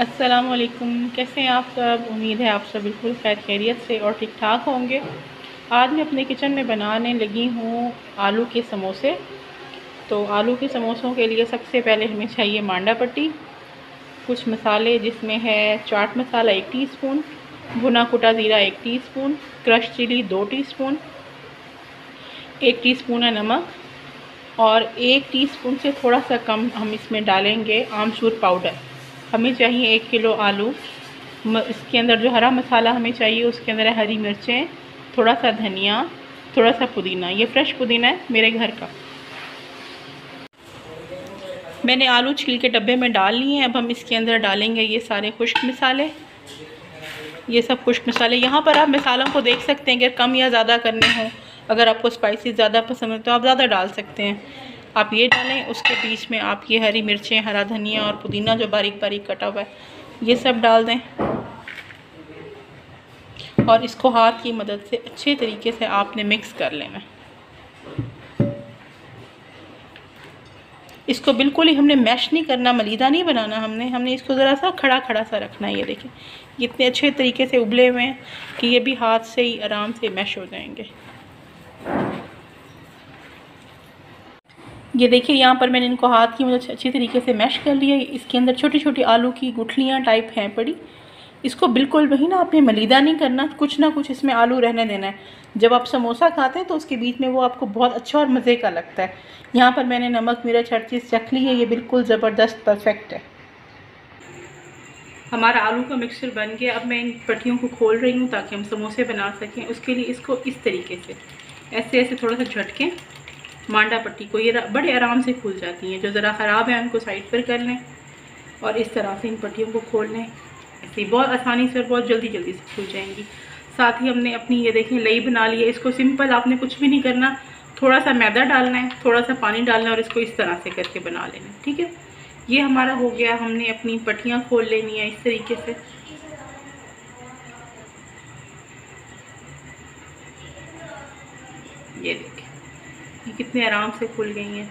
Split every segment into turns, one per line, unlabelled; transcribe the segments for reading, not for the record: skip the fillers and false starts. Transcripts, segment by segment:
अस्सलाम वालेकुम। कैसे हैं आप सब? उम्मीद है आप सब बिल्कुल खैर खैरियत से और ठीक ठाक होंगे। आज मैं अपने किचन में बनाने लगी हूँ आलू के समोसे। तो आलू के समोसों के लिए सबसे पहले हमें चाहिए मांडा पट्टी, कुछ मसाले जिसमें है चाट मसाला 1 टीस्पून, भुना कुटा ज़ीरा 1 teaspoon, crush chilli 2 teaspoon, 1 teaspoon है नमक और 1 टीस्पून से थोड़ा सा कम हम इसमें डालेंगे आमचूर पाउडर। हमें चाहिए 1 किलो आलू। इसके अंदर जो हरा मसाला हमें चाहिए उसके अंदर है हरी मिर्चें, थोड़ा सा धनिया, थोड़ा सा पुदीना। ये फ्रेश पुदीना है मेरे घर का। मैंने आलू छील के डब्बे में डाल लिए हैं। अब हम इसके अंदर डालेंगे ये सारे खुश्क मसाले। ये सब खुश्क मसाले, यहाँ पर आप मसालों को देख सकते हैं अगर कम या ज़्यादा करने हों। अगर आपको स्पाइसी ज़्यादा पसंद है तो आप ज़्यादा डाल सकते हैं। आप ये डालें, उसके बीच में आप ये हरी मिर्चें, हरा धनिया और पुदीना जो बारीक बारीक कटा हुआ है ये सब डाल दें और इसको हाथ की मदद से अच्छे तरीके से आपने मिक्स कर लेना। इसको बिल्कुल ही हमने मैश नहीं करना, मलीदा नहीं बनाना। हमने इसको ज़रा सा खड़ा खड़ा सा रखना है। ये देखें ये इतने अच्छे तरीके से उबले हुए हैं कि ये भी हाथ से ही आराम से मैश हो जाएंगे। ये देखिए यहाँ पर मैंने इनको हाथ की मदद से अच्छी तरीके से मैश कर लिया। इसके अंदर छोटी छोटी आलू की गुठलियाँ टाइप हैं पड़ी। इसको बिल्कुल वही ना आपने मलीदा नहीं करना, कुछ ना कुछ इसमें आलू रहने देना है। जब आप समोसा खाते हैं तो उसके बीच में वो आपको बहुत अच्छा और मज़े का लगता है। यहाँ पर मैंने नमक मिर्च हर चीज़ चख ली है। ये बिल्कुल ज़बरदस्त परफेक्ट है। हमारा आलू का मिक्सचर बन गया। अब मैं इन पट्टियों को खोल रही हूँ ताकि हम समोसे बना सकें। उसके लिए इसको इस तरीके से ऐसे ऐसे थोड़ा सा झटकें मांडा पट्टी को। ये बड़े आराम से खुल जाती हैं। जो ज़रा ख़राब है उनको साइड पर कर लें और इस तरह से इन पट्टियों को खोल लें। ऐसे बहुत आसानी से और बहुत जल्दी जल्दी से खुल जाएंगी। साथ ही हमने अपनी ये देखें लई बना ली है। इसको सिंपल आपने कुछ भी नहीं करना, थोड़ा सा मैदा डालना है, थोड़ा सा पानी डालना है और इसको इस तरह से करके बना लेना है। ठीक है, ये हमारा हो गया। हमने अपनी पट्टियाँ खोल लेनी है इस तरीके से। ये देखें ये कितने आराम से खुल गई हैं।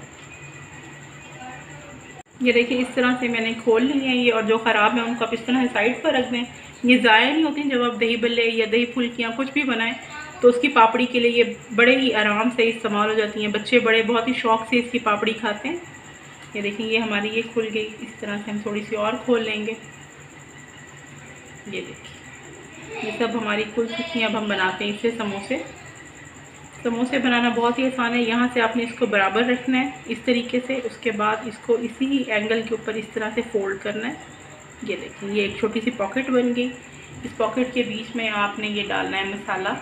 ये देखिए इस तरह से मैंने खोल ली है ये। और जो ख़राब है उनको आप इस तरह से साइड पर रख दें। ये ज़ाया नहीं होती। जब आप दही बल्ले या दही फुल्कियाँ कुछ भी बनाएं तो उसकी पापड़ी के लिए ये बड़े ही आराम से इस्तेमाल हो जाती हैं। बच्चे बड़े बहुत ही शौक़ से इसकी पापड़ी खाते हैं। ये देखिए ये हमारी ये खुल गई। इस तरह से हम थोड़ी सी और खोल लेंगे। ये देखिए ये सब हमारी खुल चुकी हैं। अब हम बनाते हैं इससे समोसे। समोसे बनाना बहुत ही आसान है। यहाँ से आपने इसको बराबर रखना है इस तरीके से। उसके बाद इसको इसी एंगल के ऊपर इस तरह से फोल्ड करना है। ये देखिए ये एक छोटी सी पॉकेट बन गई। इस पॉकेट के बीच में आपने ये डालना है मसाला।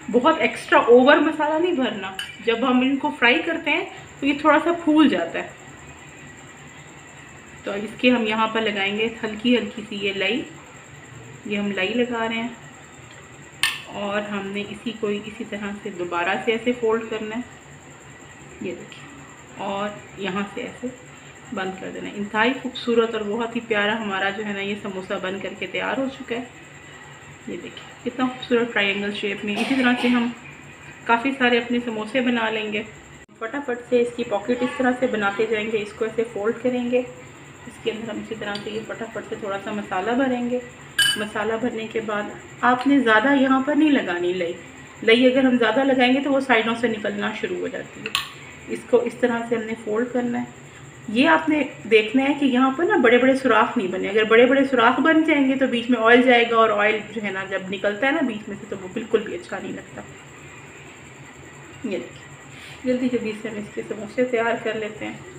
बहुत एक्स्ट्रा ओवर मसाला नहीं भरना। जब हम इनको फ्राई करते हैं तो ये थोड़ा सा फूल जाता है। तो इसके हम यहाँ पर लगाएंगे हल्की हल्की सी ये लई। ये हम लई लगा रहे हैं और हमने इसी को इसी तरह से दोबारा से ऐसे फोल्ड करना है। ये देखिए और यहाँ से ऐसे बंद कर देना है। इंतहाई खूबसूरत और बहुत ही प्यारा हमारा जो है ना ये समोसा बन करके तैयार हो चुका है। ये देखिए कितना खूबसूरत ट्रायंगल शेप में। इसी तरह से हम काफ़ी सारे अपने समोसे बना लेंगे। फटाफट से इसकी पॉकेट इस तरह से बनाते जाएंगे। इसको ऐसे फोल्ड करेंगे। इसके अंदर हम इसी तरह से ये फटाफट से थोड़ा सा मसाला भरेंगे। मसाला भरने के बाद आपने ज़्यादा यहाँ पर नहीं लगानी लई अगर हम ज़्यादा लगाएंगे तो वो साइडों से निकलना शुरू हो जाती है। इसको इस तरह से हमने फोल्ड करना है। ये आपने देखना है कि यहाँ पर ना बड़े बड़े सुराख नहीं बने। अगर बड़े बड़े सुराख बन जाएंगे तो बीच में ऑयल जाएगा और ऑयल जो है ना जब निकलता है ना बीच में से तो वो बिल्कुल भी अच्छा नहीं लगता। ये देखिए जल्दी जल्दी से हम इसके समोसे तैयार कर लेते हैं।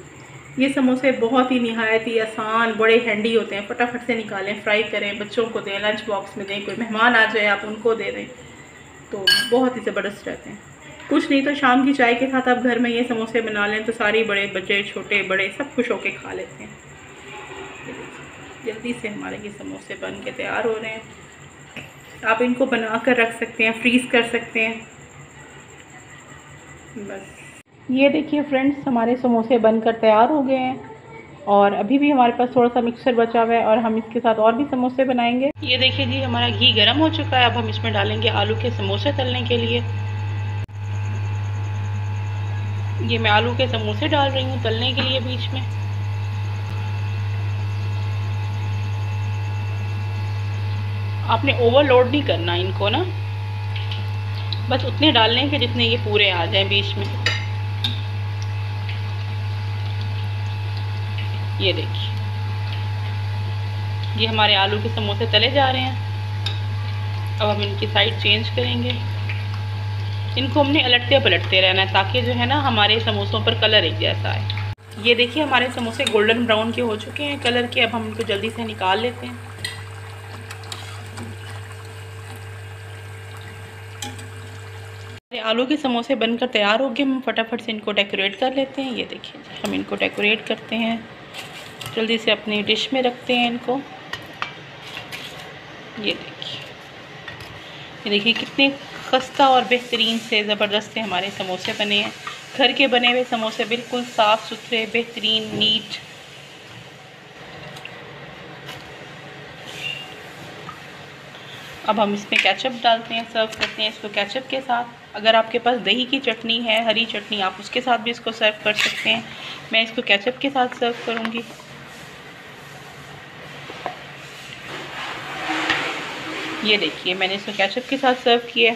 ये समोसे बहुत ही निहायत ही आसान, बड़े हैंडी होते हैं। फटाफट से निकालें, फ्राई करें, बच्चों को दें, लंच बॉक्स में दें, कोई मेहमान आ जाए आप उनको दे दें तो बहुत ही ज़बरदस्त रहते हैं। कुछ नहीं तो शाम की चाय के साथ आप घर में ये समोसे बना लें तो सारे बड़े बच्चे छोटे बड़े सब खुश होके खा लेते हैं। जल्दी से हमारे ये समोसे बन के तैयार हो रहे हैं। आप इनको बना कर रख सकते हैं, फ्रीज़ कर सकते हैं। बस ये देखिए फ्रेंड्स हमारे समोसे बनकर तैयार हो गए हैं और अभी भी हमारे पास थोड़ा सा मिक्सचर बचा हुआ है और हम इसके साथ और भी समोसे बनाएंगे। ये देखिए जी हमारा घी गर्म हो चुका है। अब हम इसमें डालेंगे आलू के समोसे तलने के लिए। ये मैं आलू के समोसे डाल रही हूँ तलने के लिए बीच में। आपने ओवरलोड नहीं करना इनको ना, बस उतने डालने के जितने ये पूरे आ जाएं बीच में। ये देखिए, ये हमारे आलू के समोसे तले जा रहे हैं। अब हम इनकी साइड चेंज करेंगे। इनको हमने अलटते पलटते रहना है ताकि जो है ना हमारे समोसों पर कलर एक जैसा आए। ये देखिए हमारे समोसे गोल्डन ब्राउन के हो चुके हैं कलर के। अब हम इनको जल्दी से निकाल लेते हैं। आलू के समोसे बनकर तैयार हो गए। हम फटाफट से इनको डेकोरेट कर लेते हैं। ये देखिए जी, हम इनको डेकोरेट करते हैं, जल्दी से अपनी डिश में रखते हैं इनको। ये देखिए कितने खस्ता और बेहतरीन से ज़बरदस्त से हमारे समोसे बने हैं। घर के बने हुए समोसे बिल्कुल साफ़ सुथरे, बेहतरीन, नीट। अब हम इसमें केचप डालते हैं, सर्व करते हैं इसको केचप के साथ। अगर आपके पास दही की चटनी है, हरी चटनी, आप उसके साथ भी इसको सर्व कर सकते हैं। मैं इसको केचप के साथ सर्व करूँगी। ये देखिए मैंने इसको केचप के साथ सर्व किया।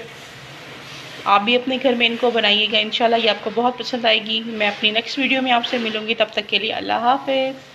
आप भी अपने घर में इनको बनाइएगा, इंशाल्लाह ये आपको बहुत पसंद आएगी। मैं अपनी नेक्स्ट वीडियो में आपसे मिलूँगी, तब तक के लिए अल्लाह हाफ़िज़।